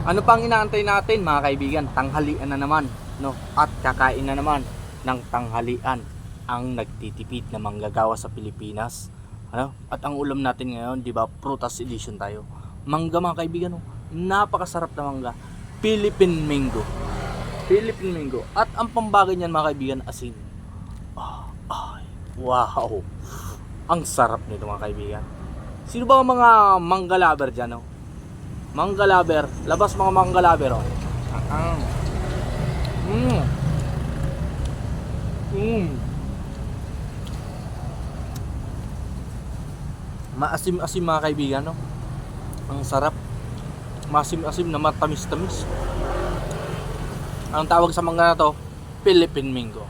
Ano pang inaantay natin mga kaibigan? Tanghalian na naman, no? At kakain na naman ng tanghalian ang nagtitipid na manggagawa sa Pilipinas. Ano? At ang ulam natin ngayon, 'di ba? Prutas edition tayo. Mangga mga kaibigan, no? Napakasarap na mangga. Philippine mango. Philippine mango. At ang pambagay niyan mga kaibigan, asin. Ay, wow. Ang sarap nito mga kaibigan. Sino ba ang mga mangga lover dyan, no? Mangga lover, labas mga mangga lover, oh. Mm. Mm. Maasim-asim mga kaibigan, no? Ang sarap. Maasim-asim na matamis-tamis. Ang tawag sa mangga na to, Philippine mango.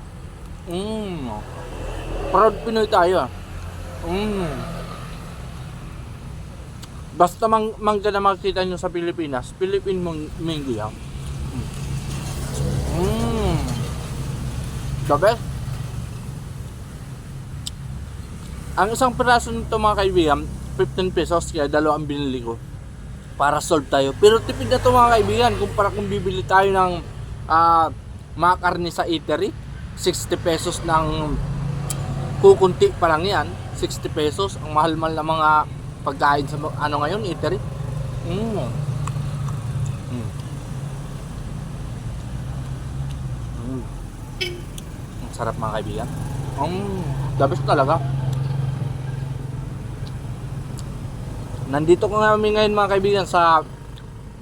Proud Pinoy tayo, ah. Basta mangga na makikita nyo sa Pilipinas, Philippine mango yan. The best. Ang isang piraso nito mga kaibigan, 15 pesos, kaya dalawa ang binili ko para solve tayo. Pero tipid na to mga kaibigan, kumpara kung bibili tayo ng mga karne sa eatery, 60 pesos ng kukunti pa lang yan. 60 pesos, ang mahal-mahal na mga pagkain sa ano ngayon, eatery. Ang sarap mga kaibigan. The best talaga. Nandito ko namin ngayon mga kaibigan sa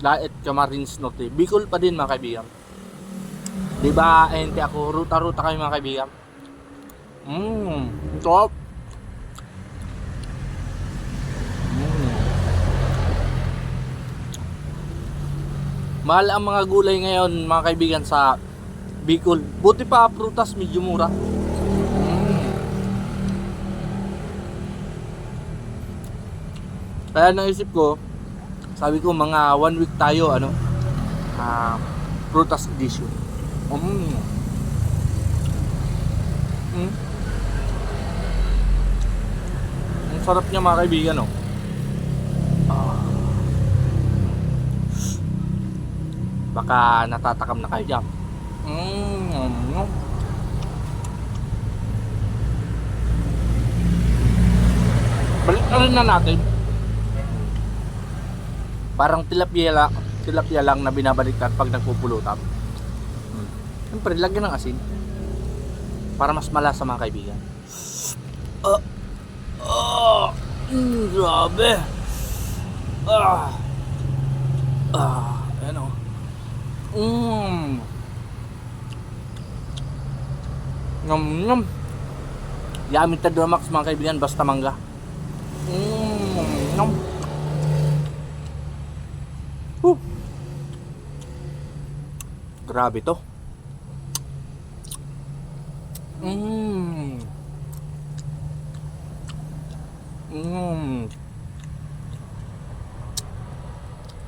Daet Camarines Norte. Bicol pa din mga kaibigan. Diba, hindi ako ruta-ruta kayo mga kaibigan. Top. Mahal ang mga gulay ngayon mga kaibigan sa Bicol. Buti pa prutas medyo mura. Kaya naisip ko, sabi ko mga 1 week tayo prutas edition. Ang sarap niya mga kaibigan, no? Baka natatakam na kayo dyan. Balik na rin na natin. Parang tilapia lang na binabaliktad pag nagpupulutan. Siyempre, lagyan ng asin para mas malasa mga kaibigan. Grabe. Ayan o. Ngam. Yamin Tadwa Max mga kaibigan, basta mangga. Ngam. Grabe to.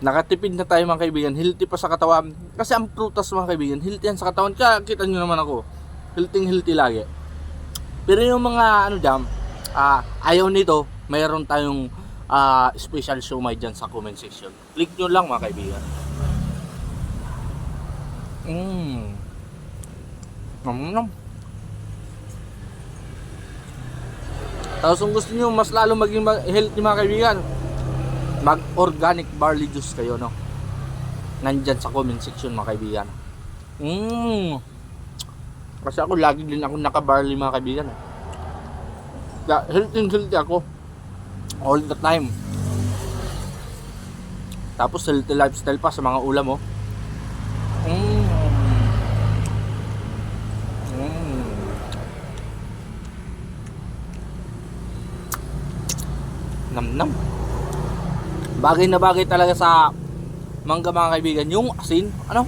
Nakatipid na tayo mga kaibigan. Healthy pa sa katawan. Kasi ang prutas mga kaibigan, healthy yan sa katawan. Kaya kita nyo naman ako, healthy lagi. Pero yung mga ayaw nito, mayroon tayong special siomai dyan sa comment section. Click nyo lang mga kaibigan. Tapos kung gusto nyo mas lalo maging healthy mga kaibigan, mag organic barley juice kayo, no? Nandyan sa comment section mga kaibigan. Kasi ako lagi din ako naka barley mga kaibigan. Healthy ako all the time. Tapos healthy lifestyle pa sa mga ulam, oh. Nam. Bagay na bagay talaga sa mangga mga kaibigan yung asin, ano?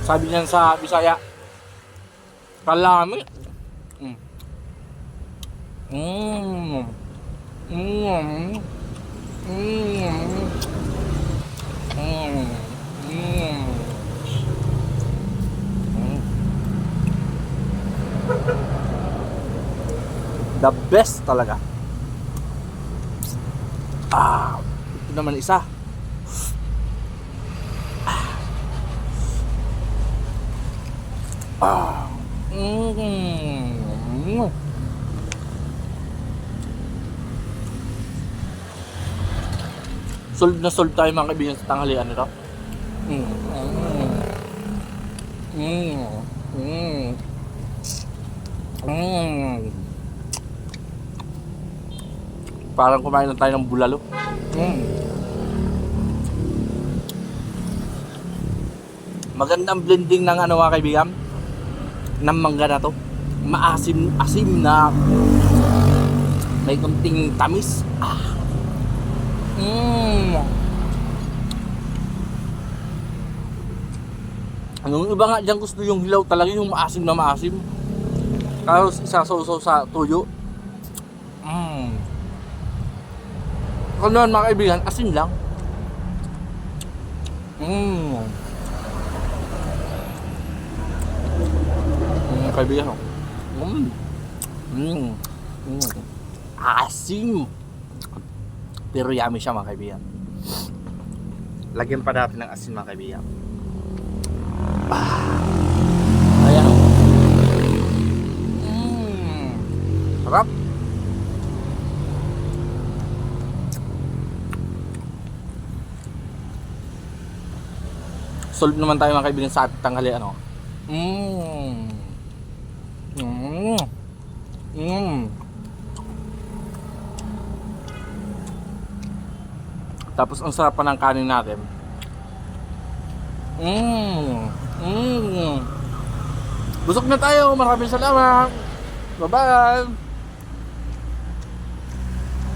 Sabi niyan sa Bisaya, kalami. The best talaga. Ito naman isa. Solve na solve tayo mga kaibigan sa tanghalian nito. Parang kumain na tayo ng bulalo. Magandang blending ng ano mga kaibigan, ng mangga na to. Maasim na may konting tamis. Yung iba nga dyan gusto yung hilaw talaga, yung maasim na maasim. Tapos isasaw-saw sa tuyo. Kung naman mga kaibigan, asin lang. Kaibigan, asim. Pero yummy siya mga kaibigan. Lagyan pa natin ng asin mga kaibigan. Ayan o. Sarap. Solve naman tayo mga kaibigan sa ating tanghalian o. Tapos ang sarap pa ng kanin natin. Busog na tayo. Maraming salamat. Bye-bye.